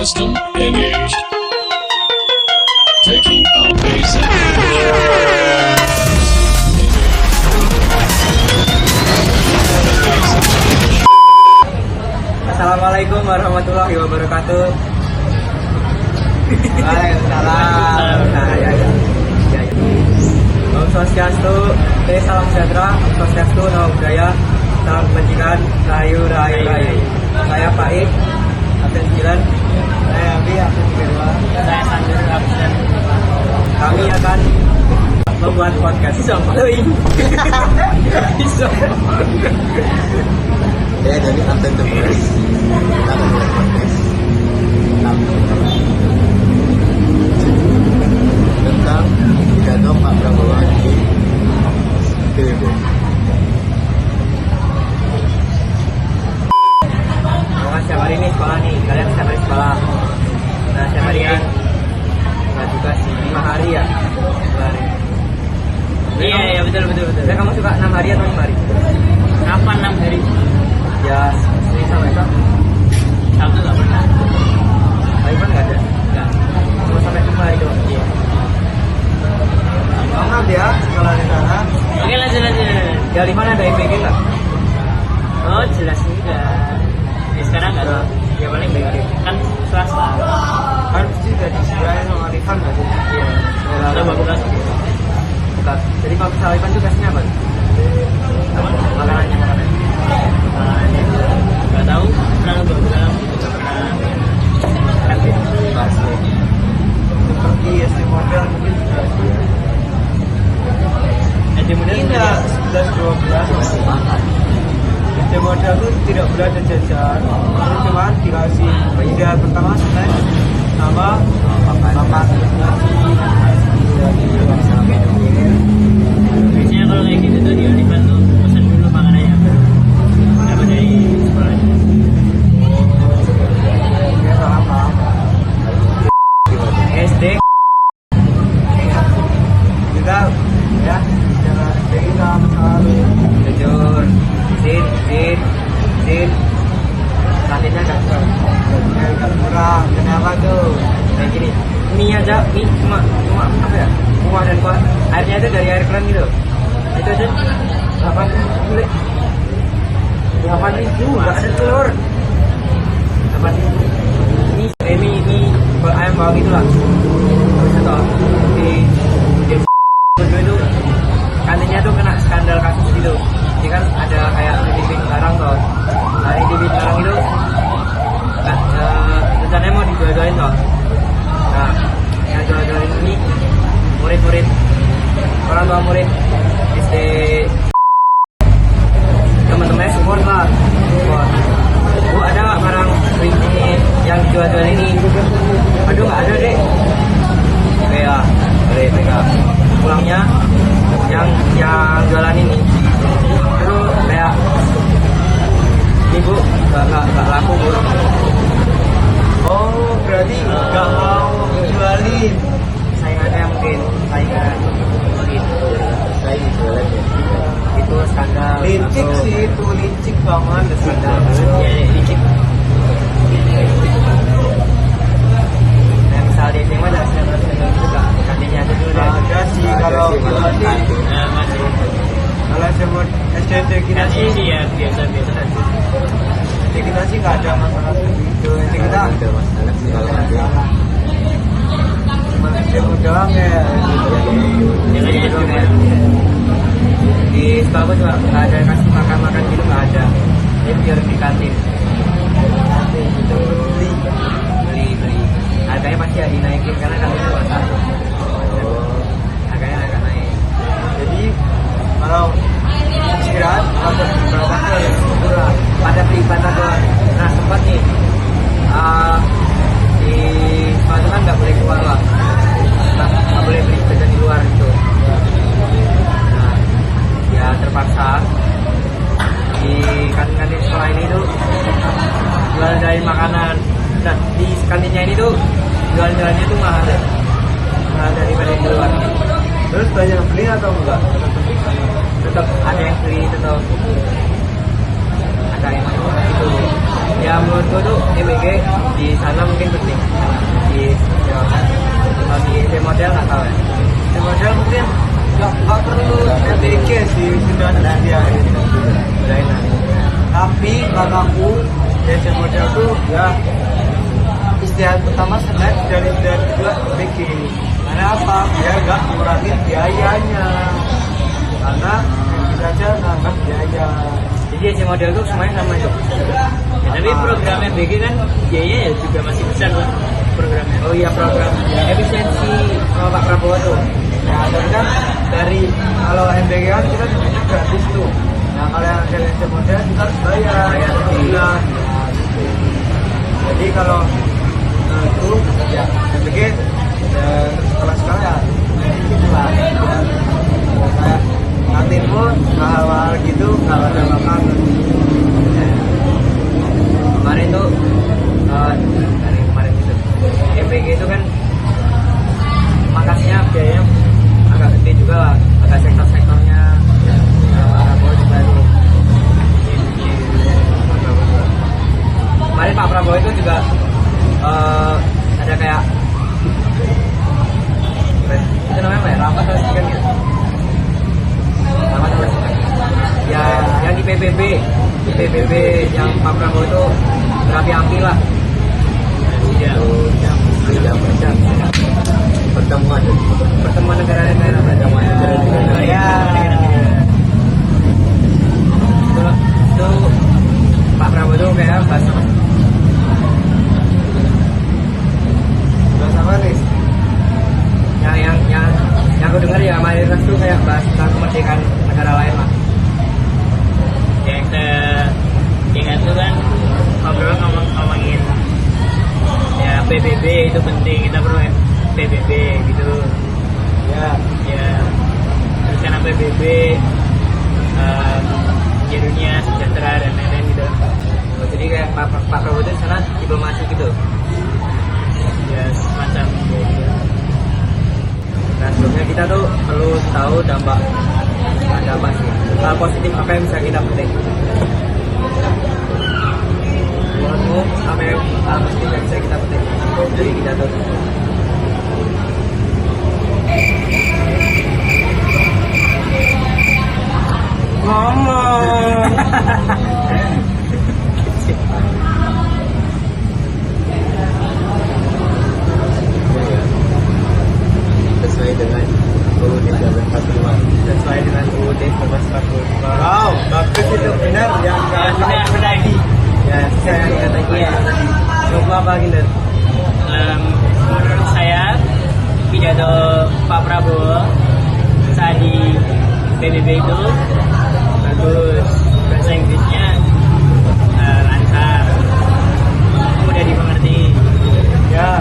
custom image. Taking a basic Assalamualaikum warahmatullahi wabarakatuh. Waalaikumsalam. Om Swastiastu, salam sejahtera, Om Swastiastu, nama budaya, salam kebajikan, rahayu, rahayu, rahayu. Saya Faiz, absen 9. Saya Abi, absen 2. Saya Sandur, absen 4. Kami akan membuat podcast. Ya, jadi absen terus. Kita membuat podcast tentang pidato Pak Prabowo di PBB. Setiap hari ini sekolah nih, kalian setiap hari sekolah. Nah, setiap hari kan nggak juga sih, 5 hari ya. 5 hari. Iya, betul. Ya, kamu suka 6 hari atau 5 hari? Kapan 6 hari? Ya, Senin sampai Sabtu nggak pernah. Hari kan nggak ada? Nggak. Cuma sampai 5 hari doang. Iya. Semangat ya, sekolah di sana. Oke, lanjut. Ya, di mana ada IPG nggak? Oh, jelas enggak. Ya, sekarang nggak tahu. Ya paling baik kan swasta. Kan pasti udah disediain sama Arifan nggak sih? Iya. Udah bagus. Bukan. Jadi kalau misalnya Arifan tuh kasihnya apa? Apa? Makanannya. Makanannya nggak tahu. Pernah nggak pernah. Pasti. Seperti SD model mungkin sudah. SD model Tidak, 11-12 masih makan. SD model itu tidak boleh ada jajan, cuma dikasih beda pertama snack sama makan biasanya kalau kayak gitu tuh di Olivan tuh pesan dulu makanannya apa dari sekolahnya. ya sama SD juga ya secara SD kita selalu jujur din kantinnya agak kurang. Kenapa tuh? Kayak gini, mie aja, mie cuma apa ya, kuah dan kuah, airnya itu dari air keran gitu, itu aja 8.000 nggak ada telur. 8.000 mie ayam bawang itulah. Terus atau di itu kantinnya tuh kena skandal kasus gitu. Jadi kan ada kayak titipin barang toh. Nah, titipin barang itu kan rencananya mau dijual-jualin toh. Nah, yang jual-jualin ini murid-murid, orang tua murid SD, teman-temannya support lah. Support. Bu, ada nggak barang ini yang dijual-jual ini? Aduh, nggak ada deh. Oke ya, boleh pegang. Pulangnya yang jualan ini terus kayak ibu nggak laku bu. Oh, berarti nggak mau jualin, saingannya mungkin itu skandal. Licik sih itu, licik banget skandal. Ya, licik. Nah, misal di SMA ada skandal juga kantinnya ada dulu deh. Ada sih kalau kantin. Nah, masih. Kalau sebut SDT kita Kasih sih sih ya biasa. SD kita sih nggak ada masalah begitu. SD kita ada masalah sih kalau nanti cuma SD doang ya. Jangan Doang ya. Di sekolah gua juga nggak ada kasih makan gitu, nggak ada. Jadi biar di kantin. Itu beli. Harganya pasti ya dinaikin karena kantinnya besar. Harganya agak naik. Jadi kalau istirahat atau berapa kali murah pada beli batagor. Nah, sempat nih di sekolah itu kan nggak boleh keluar lah, nggak boleh beli jajan di luar gitu. Nah, ya terpaksa di kantin sekolah ini tuh jual-jualin makanan. Nah, di kantinnya ini tuh jual-jualnya tuh mahal deh, mahal daripada di luar. Terus banyak beli atau enggak? Tetap ada yang beli, tetap ada yang itu. Ya menurut menurutku tuh MBG di sana mungkin penting di ya, kalau di IT model nggak tahu ya. IT model mungkin nggak perlu MBG sih, sudah ada dia gitu. Udah enak. Tapi kakakku di IT model tuh ya istihad pertama senat dari istihad kedua MBG. Karena apa? Biar nggak ngurangin biayanya. Karena kita aja nambah biaya. Jadi AC model tuh semuanya sama itu. Ya, tapi program MBG kan biayanya ya juga masih besar loh programnya. Oh iya program efisiensi sama Pak Prabowo tuh. Nah tapi kan dari kalau MBG kan kita sebenarnya gratis tuh. Nah kalau yang dari AC model kita harus bayar bulan. Jadi kalau itu ya MBG kelas ya gitu lah. Kayak kantinmu hal-hal gitu nggak ada makan. Kemarin tuh dari kemarin itu MBG itu kan makasnya biayanya agak gede juga lah, agak sektor-sektornya Pak Prabowo juga tuh. Kemarin Pak Prabowo itu juga ada kayak itu namanya apa ya, rapat atau kan ya? Rapat atau ya yang di PBB yang Pak Prabowo itu berapi-api lah. Ya. Pertemuan negara-negara ya. Itu Pak Prabowo itu kayak bahas apa nih? Yang aku dengar ya mayoritas tuh kayak bahas tentang kemerdekaan negara lain lah. Yang saya ingat tuh kan ngobrol ngomongin ya PBB itu penting, kita perlu PBB gitu Ya, terus karena PBB ya dunia sejahtera dan lain-lain gitu. jadi kayak Pak Prabowo itu sana diplomasi gitu. Ya semacam ya, gitu. Nah sebelumnya kita tuh perlu tahu dampak sih, hal positif apa yang bisa kita petik. Menurutmu apa yang hal positif yang bisa kita petik dari kita tuh? Ngomong. Sesuai dengan UUD 1945. Sesuai dengan UUD 1945. Wow, bagus itu benar yang benar ini. ya saya ingat lagi ya tadi. Coba apa gitu? Menurut saya pidato Pak Prabowo saat di PBB itu bagus, bahasa Inggrisnya lancar, mudah dimengerti. Ya.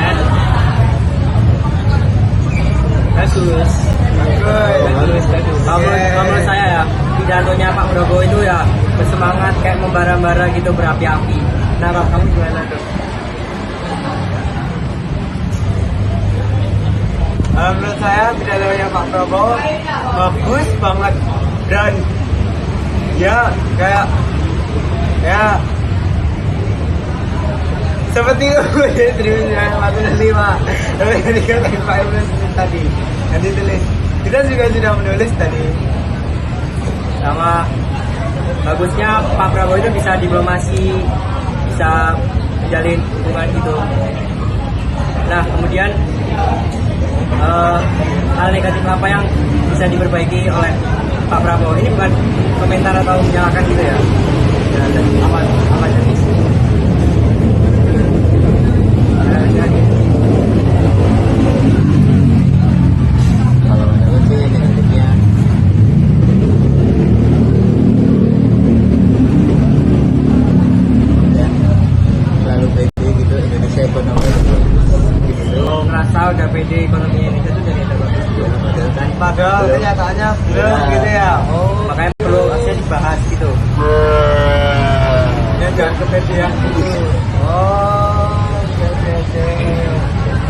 Dan bagus. Kalau menurut saya ya pidatonya Pak Prabowo itu ya bersemangat kayak membara-bara gitu, berapi-api. Nah, kamu gimana tuh? Menurut saya pidatonya Pak Prabowo bagus banget dan ya kayak ya seperti Tribunnya 45 tapi yang dikatakan Pak Ibrahim tadi yang ditulis kita juga sudah menulis tadi sama bagusnya Pak Prabowo itu bisa diplomasi, bisa menjalin hubungan gitu. Nah kemudian hal negatif apa yang bisa diperbaiki oleh Pak Prabowo, ini bukan komentar atau menyalahkan gitu ya, dan apa jenis Kalau menurut sih negatifnya ya terlalu pede gitu Indonesia ekonomi gitu. ngerasa udah pede ekonominya Indonesia tuh jadi udah bagus dan padahal kenyataannya belum gitu ya. Makanya perlu harusnya dibahas gitu ya, jangan kepedean gitu. Oke.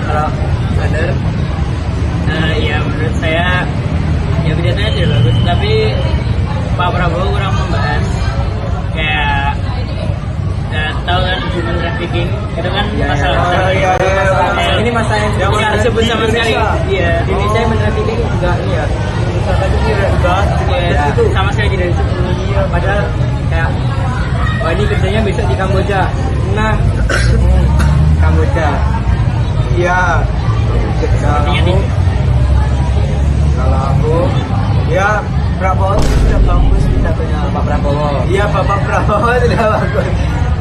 Kalau bener Ya menurut saya ya pidatonya tidak bagus, tapi Pak Prabowo kurang membahas trafficking itu kan Ya, masalah ya, besar. iya, iya. Masalah- Ini masalah yang nggak sebenarnya disebut sama di sekali. Indonesia. Iya. di Indonesia yang trafficking juga ini ya. Misalkan itu tidak dibahas cuma Iya, dari itu. sama sekali tidak disebut. Iya, padahal kayak wah ini kerjanya besok di Kamboja. Nah, Kamboja. Iya. Sepertinya nih. Kalau aku, ya Prabowo itu sudah bagus pidatonya. Pak Prabowo. Iya, Bapak Prabowo sudah bagus.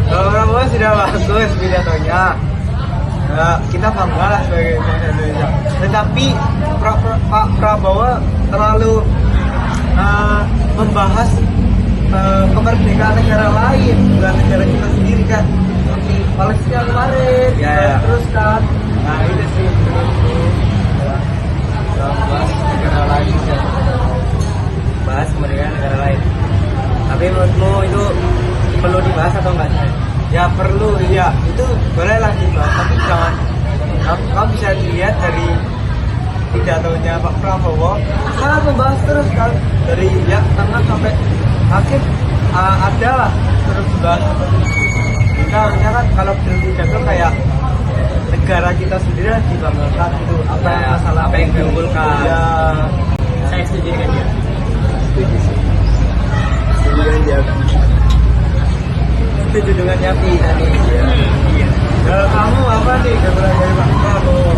Bapak Prabowo sudah bagus pidatonya. Nah, kita bangga lah sebagai bangsa Indonesia. Tetapi Pak Prabowo terlalu membahas kemerdekaan negara lain, bukan negara kita sendiri kan. Seperti Palestina kemarin, Ya, ya. terus kan. Nah itu sih menurutku. Ya, bahas negara lain ya. Bahas kemerdekaan negara lain. Tapi menurutmu itu perlu dibahas atau enggak? Ya perlu, ya itu boleh lah dibahas, tapi jangan kamu bisa dilihat dari pidatonya Pak Prabowo sangat membahas terus kan dari ya tengah sampai akhir ada lah terus dibahas. Kita harusnya kan kalau berpidato kayak negara kita sendiri lah dibanggakan gitu apa Ya, masalah apa yang diunggulkan. ya Saya setuju dengan dia. setuju sih. Setuju dengan dia. Setuju dengan Yapi tadi. Iya. Kalau kamu apa nih kekurangan dari Pak Prabowo?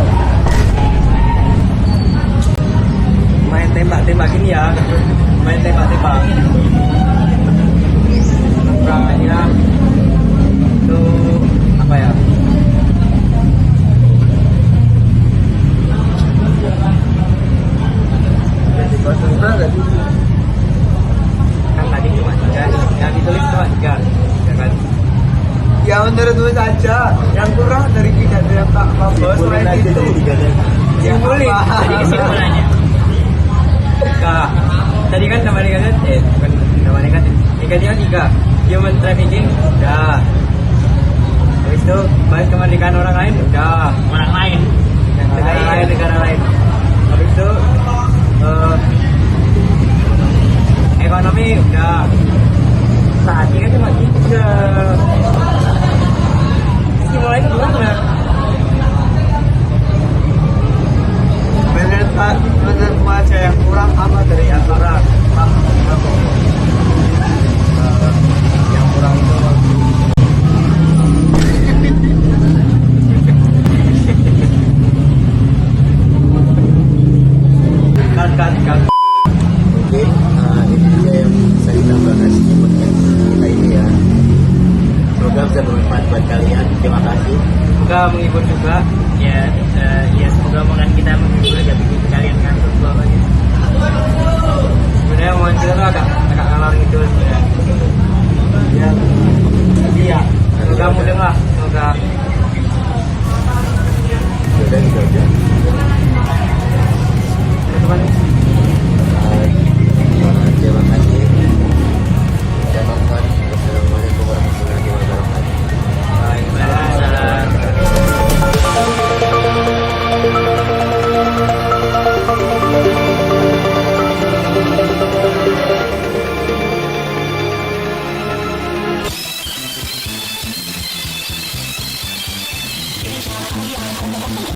Main tembak-tembak ini ya. Main tembak-tembak. Prakteknya itu apa ya? Jadi kosong banget. Kan tadi cuma 3, yang ditulis cuma 3, ya kan? Ya menurutmu saja yang kurang dari pidato yang Pak Prabowo selain itu. Simpulin. Jadi kesimpulannya. Nah, tadi kan namanya kan bukan namanya kan negatifnya 3, human trafficking udah, habis itu bahas kemerdekaan orang lain udah, Orang lain. negara lain, habis itu ekonomi udah, tadi kan cuma 3, mulai gimana? Menurutmu aja yang kurang apa dari antara Pak Prabowo? Yang kurang itu kan Mungkin itu dia yang bisa kita bahas di podcast kita ini ya. Semoga bisa bermanfaat buat kalian. Terima kasih. juga menghibur juga. Ya, ya semoga omongan kita menghibur, gak bikin kalian ngantuk bawa